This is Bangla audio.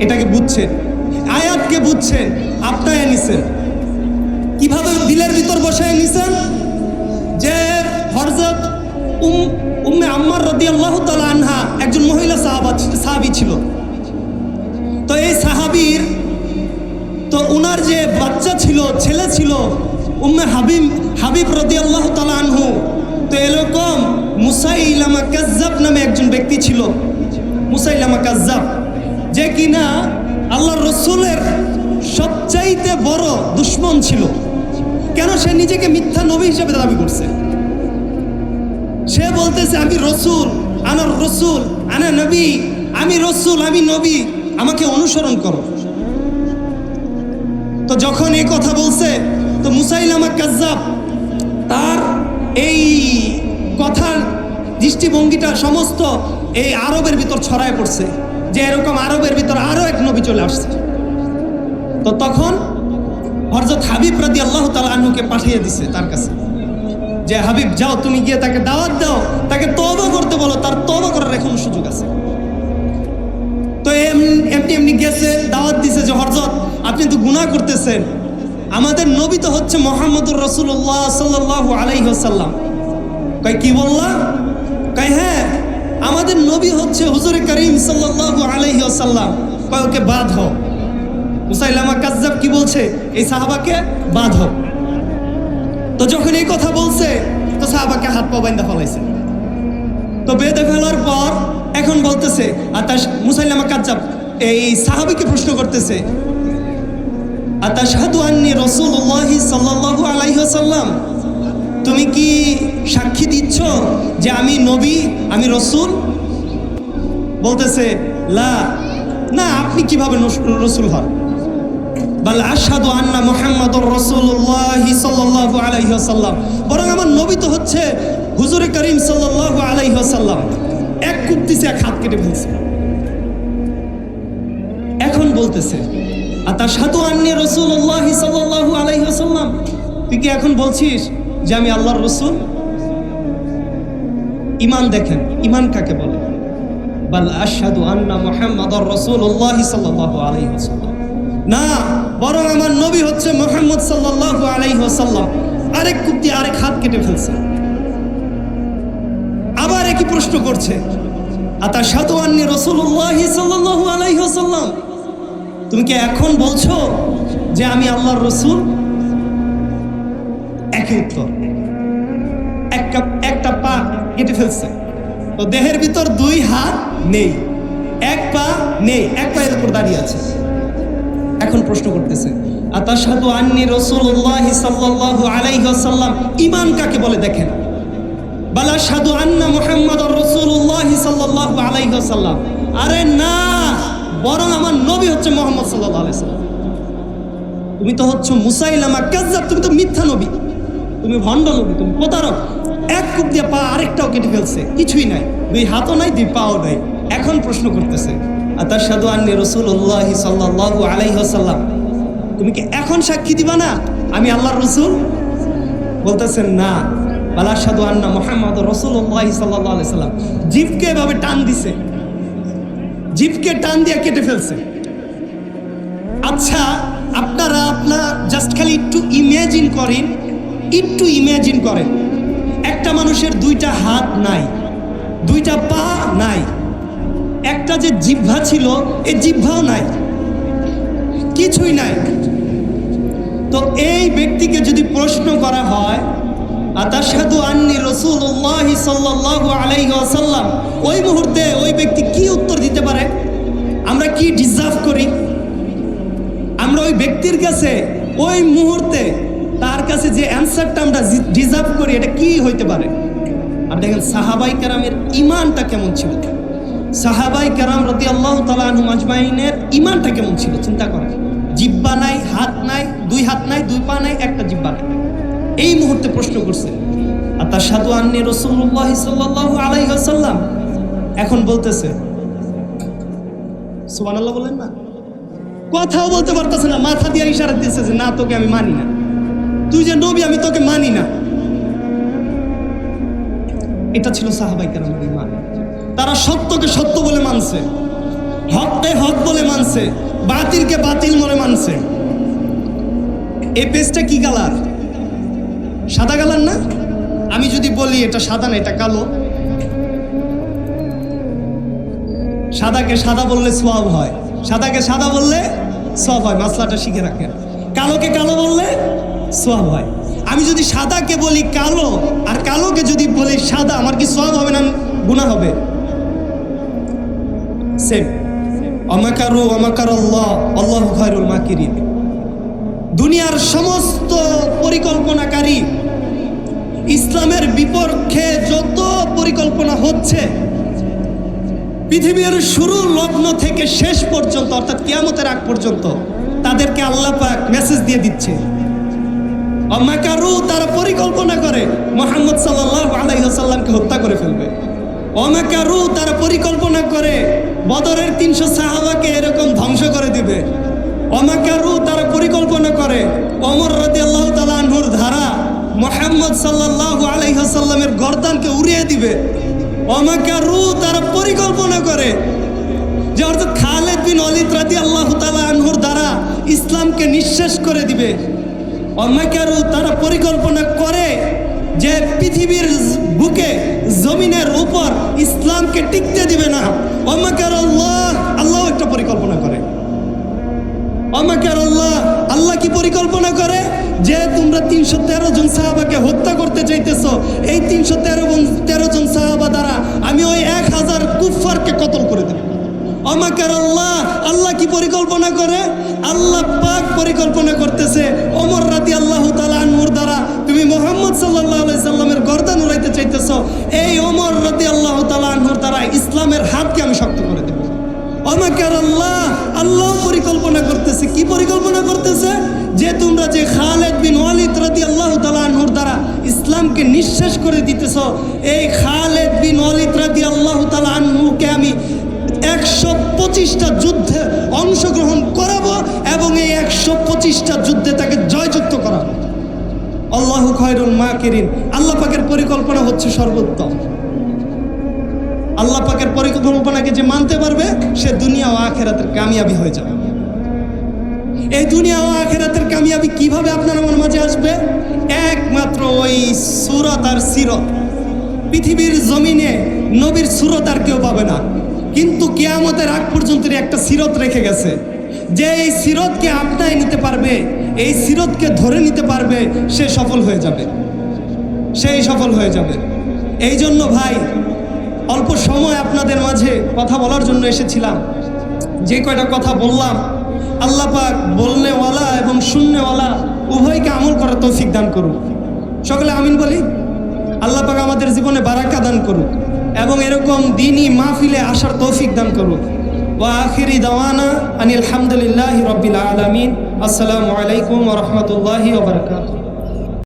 এটাকে বুঝছেন, আয়াতকে বুঝছেন, আপনায় নিছেন। কিভাবে দিলের ভিতর বসায় নিছেন? যে হযরত উম্মে আম্মার রাদিয়াল্লাহু তাআলা আনহা একজন মহিলা সাহাবী ছিল। তো এই সাহাবীর তো উনার যে বাচ্চা ছিল, ছেলে ছিল, উম্মে হাবিব রাদিয়াল্লাহু তাআলা আনহু। তো এরকম মুসাইলামা কাজ্জাব নামে একজন ব্যক্তি ছিল, মুসাইলামা কাজ্জাব, যে কিনা আল্লাহর রাসূলের সবচাইতে বড় দুশমন ছিল। কেন? সে নিজেকে মিথ্যা নবী হিসেবে দাবি করছে। সে বলতেছে আমি রসুল, আনার রসুল, আনা নবী, আমি রসুল, আমি নবী, আমাকে অনুসরণ করো। তো যখন এই কথা বলছে, তো মুসাইলামা কাজ্জাব তার এই কথার দৃষ্টিভঙ্গিটা সমস্ত এই আরবের ভিতর ছড়ায় পড়ছে, যে এরকম আরবের ভিতর আরো এক নবী চলে আসছে। তো তখন হযরত হাবিব রাদিয়াল্লাহু তাআলা আনহুকে পাঠিয়ে দিছে তার কাছে, যে হাবিব যাও, তুমি গিয়ে তাকে দাওয়াত দাও, তাকে তওবা করতে বলো, তার তওবা করার এখন সুযোগ আছে। তো এমনি গেছে, দাওয়াত দিছে যে হযরত আপনি তো গুনাহ করতেছেন, আমাদের নবী তো হচ্ছে মুহাম্মদুর রাসূলুল্লাহ সাল্লাল্লাহু আলাইহি ওয়াসাল্লাম। কয় কি বললা? কয় হ্যাঁ, আমাদের নবী হচ্ছে হুজুর করিম সাল্লাল্লাহু আলাইহি ওয়াসাল্লাম। কয় ওকে বাঁধো। মুসাইলামা কাজ্জাব কি বলছে? এই সাহাবাকে বাঁধো। তো যখন এই কথা বলছে, তো সাহাবাকে হাত পা বাইন্ধা ফেলাইছে। তো বেঁধে ফেলার পর এখন বলতেছে, আতাশ মুসাইলামা কাজ্জাব এই সাহাবীকে প্রশ্ন করতেছে, আতাশহাদু আন্নী রাসূলুল্লাহি সাল্লাল্লাহু আলাইহি ওয়াসাল্লাম, তুমি কি সাক্ষী দিচ্ছ যে আমি নবী, আমি রসুল? বলতেছে লা, না, আপনি কিভাবে রসুল হন? বাল আশহাদু আন্না মুহাম্মাদুর রাসূলুল্লাহি সাল্লাল্লাহু আলাইহি ওয়াসাল্লাম, বরং আমার নবী তো হচ্ছে হুজুর করিম সাল্লাল্লাহু আলাইহি ওয়াসাল্লাম। এক কূপ দিছে, এক হাত কেটে ফেলছে। এখন বলতেছে আতাশহাদু আন্নী রাসূলুল্লাহি সাল্লাল্লাহু আলাইহি ওয়াসাল্লাম, তুই কি এখন বলছিস যে আমি আল্লাহর রসুল? ঈমান দেখেন, ঈমান কাকে বলে? বাল আশহাদু আন্না মুহাম্মাদুর রাসূলুল্লাহি সাল্লাল্লাহু আলাইহি ওয়াসাল্লাম, না, বরং আমার নবী হচ্ছে মুহাম্মদ সাল্লাল্লাহু আলাইহি ওয়াসাল্লাম। আরেক কূপ দিয়ে আরেক হাত কেটে ফেলছে। আবার একই প্রশ্ন করছে, আতাশহাদু আন্নী রাসূলুল্লাহি সাল্লাল্লাহু আলাইহি ওয়াসাল্লাম, তুমি কি এখন বলছো যে আমি আল্লাহর রসুল? একই উত্তর। একটা পা কেটে ফেলছে। তো দেহের ভিতর দুই হাত নেই, এক পা নেই, এক পায়ের উপর দাঁড়িয়ে আছে। এখন প্রশ্ন করতেছে আতাশহাদু আন্নী রাসূলুল্লাহি সাল্লাল্লাহু আলাইহি ওয়াসাল্লাম, ঈমান কাকে বলে দেখেন। বাল আশহাদু আন্না মুহাম্মাদুর রাসূলুল্লাহি সাল্লাল্লাহু আলাইহি ওয়াসাল্লাম, আরে না, বরং আমার নবী হচ্ছে মুহাম্মদ সাল্লাল্লাহু আলাইহি ওয়াসাল্লাম। তুমি তো হচ্ছে মুসাইলামা কাজ্জাব, তুমি তো মিথ্যা নবী, তুমি ভণ্ড নবী, তুমি প্রতারক। এক কূপ দিয়ে পা আরেকটাও কেটে ফেলছে, কিছুই নাই, দুই হাতও নাই, দুই পাও নাই। এখন প্রশ্ন করতেছে আতাশহাদু আন্নী রাসূলুল্লাহি সাল্লাল্লাহু আলাইহি ওয়াসাল্লাম, তুমি কি এখন সাক্ষী দিবা না আমি আল্লাহর রসুল? বলতেছেন না, বাল আশহাদু আন্না মুহাম্মাদুর রাসূলুল্লাহি সাল্লাল্লাহু আলাইহি ওয়াসাল্লাম। জিভকে এভাবে টান দিছে, জিভকে টান দিয়ে কেটে ফেলছে। আচ্ছা, আপনারা জাস্ট খালি একটু ইমেজিন করেন, একটা মানুষের দুইটা হাত নাই, দুইটা পা নাই, একটা যে জিহ্বা ছিল এই জিহ্বাও নাই, কিছুই নাই। তো এই ব্যক্তিকে যদি প্রশ্ন করা হয় আতাশহাদু আন্নী রাসূলুল্লাহি সাল্লাল্লাহু আলাইহি ওয়াসাল্লাম, ওই মুহূর্তে ওই ব্যক্তি কি উত্তর দিতে পারে? আমরা কি ডিজার্ভ করি? আমরা ওই ব্যক্তির কাছে ওই মুহূর্তে তার কাছে যে অ্যান্সারটা আমরা ডিজার্ভ করি, এটা কি হইতে পারে? আর দেখেন সাহাবাই কেরামের ঈমানটা কেমন ছিল, সাহাবাই কেরাম রাদিয়াল্লাহু তাআলা আনহুম আজমাইনের ঈমানটা কেমন ছিল চিন্তা করেন। জিহ্বা নাই, হাত নাই, দুই হাত নাই, দুই পা নাই, একটা জিহ্বা নাই। এই মুহূর্তে প্রশ্ন করছে আতাশহাদু আন্নী রাসূলুল্লাহি সাল্লাল্লাহু আলাইহি ওয়াসাল্লাম। এখন বলতেছে সুবহানাল্লাহ, বলেন না, কথাও বলতে পারতেছে না, মাথা দিয়ে ইশারা দিতেছে যে না, তোকে আমি মানি না, তুই যে নবী আমি তোকে মানি না। এটা ছিল সাহাবায়ে কেরামের ঈমান। তারা সত্যকে সত্য বলে মানছে, হককে হক বলে মানছে, বাতিলকে বাতিল বলে মানছে। এই পেজটা কি কালার? সাদা কালার না? আমি যদি বলি এটা সাদা না, এটা কালো, সাদাকে সাদা বললে সওয়াব হয়, সাদাকে সাদা বললে সওয়াব হয়, মাসলাটা শিখে রাখেন। কালোকে কালো বললে সওয়াব হয়। আমি যদি সাদাকে বলি কালো আর কালোকে যদি বলি সাদা, আমার কি সওয়াব হবে না গুনাহ হবে? সেম। অমাকারু অমাকার আল্লাহ, আল্লাহু খায়রুল মাকিরিন। দুনিয়ার সমস্ত পরিকল্পনাকারী, ইসলামের বিপক্ষে যত পরিকল্পনা হচ্ছে, পৃথিবীর শুরু লগ্ন থেকে শেষ পর্যন্ত অর্থাৎ কিয়ামতের আগ পর্যন্ত তাদেরকে আল্লাহ পাক মেসেজ দিয়ে দিচ্ছে। অমাকারু, তারা পরিকল্পনা করে মুহাম্মদ সাল্লাল্লাহু আলাইহি ওয়াসাল্লামকে হত্যা করে ফেলবে। অমাকারু, তারা পরিকল্পনা করে বদরের 300 সাহাবাকে এরকম ধ্বংস করে দিবে। অমাকারু, তারা পরিকল্পনা করে ওমর রাদিয়াল্লাহু তাআলা আনহুর ধারা মুহাম্মদ সাল্লাল্লাহু আলাইহি ওয়াসাল্লামের গর্দানকে উড়িয়ে দিবে। অমাকারু, তারা পরিকল্পনা করে যে অর্থাৎ খালিদ বিন ওয়ালিদ রাদিয়াল্লাহু তাআলা আনহুর দ্বারা ইসলামকে নিঃশেষ করে দিবে। অমাকারু, তারা পরিকল্পনা করে যে পৃথিবীর বুকে জমিনের উপর ইসলামকে টিকতে দিবে না। অমাকার আল্লাহ, আল্লাহ একটা পরিকল্পনা করে। অমাকার আল্লাহ, আল্লাহ কি পরিকল্পনা করে যে তোমরা 313 জন সাহাবাকে হত্যা করতে চাইতেছো, এই 313 জন সাহাবা দ্বারা আমি ওই 1000 কুফফারকে কতল করে দেব। অমাকার আল্লাহ, আল্লাহ কি পরিকল্পনা করে? আল্লাহ পাক পরিকল্পনা করতেছে ওমর রাদিয়াল্লাহু তাআলা আনহুর দ্বারা তুমি মুহাম্মদ সাল্লাল্লাহু আলাইহি সাল্লামের গর্দান উড়াইতে চাইতেছো, এই ওমর রাদিয়াল্লাহু তাআলা আনহুর দ্বারা ইসলামের হাতকে আমি শক্ত করে দেব। অমাকার আল্লাহ, আল্লাহ পরিকল্পনা করতেছে। কি পরিকল্পনা করতেছে? যে তোমরা যে খালিদ বিন ওয়ালিদ রাদিয়াল্লাহু তাআলা আনহুর দ্বারা ইসলামকে নিঃশেষ করে দিতেছো, এই খালিদ বিন ওয়ালিদ রাদিয়াল্লাহু তাআলা আনহুকে আমি 125টা যুদ্ধে অংশগ্রহণ করাবো এবং এই 125টা যুদ্ধে তাকে জয়যুক্ত করাবো। আল্লাহু খায়রুল মাকিরিন। আল্লাহ পাকের পরিকল্পনা হচ্ছে সর্বোত্তম। আল্লাহ পাকের পরিকল্পনাকে যে মানতে পারবে সে দুনিয়া ও আখিরাতের কামিয়াবি হয়ে যাবে। এই দুনিয়া ও আখিরাতের কামিয়াবি কিভাবে আপনার আমার মাঝে আসবে? একমাত্র ওই সূরত আর সিরত। পৃথিবীর জমিনে নবীর সূরত আর কেউ পাবে না, কিন্তু কিয়ামতের আগ পর্যন্ত একটা সিরত রেখে গেছে। যে এই সিরতকে আপনায় নিতে পারবে, এই সিরতকে ধরে নিতে পারবে, সে সফল হয়ে যাবে, সেই সফল হয়ে যাবে। এই জন্য ভাই, অল্প সময় আপনাদের মাঝে কথা বলার জন্য এসেছিলাম। যে কয়টা কথা বললাম, আল্লাহ পাক বলনেওয়ালা এবং শুননেওয়ালা উভয়কে আমল করার তৌফিক দান করুন। সকলে আমিন বলি। আল্লাহ পাক আমাদের জীবনে বারাকা দান করুন এবং এরকম দ্বীনি মাহফিলে আসার তৌফিক দান করুন। ওয়া আখিরি দাওয়ানা আনিল হামদুলিল্লাহি রাব্বিল আলামিন। আসসালামু আলাইকুম ওয়া রাহমাতুল্লাহি ওয়া বারাকাতুহু।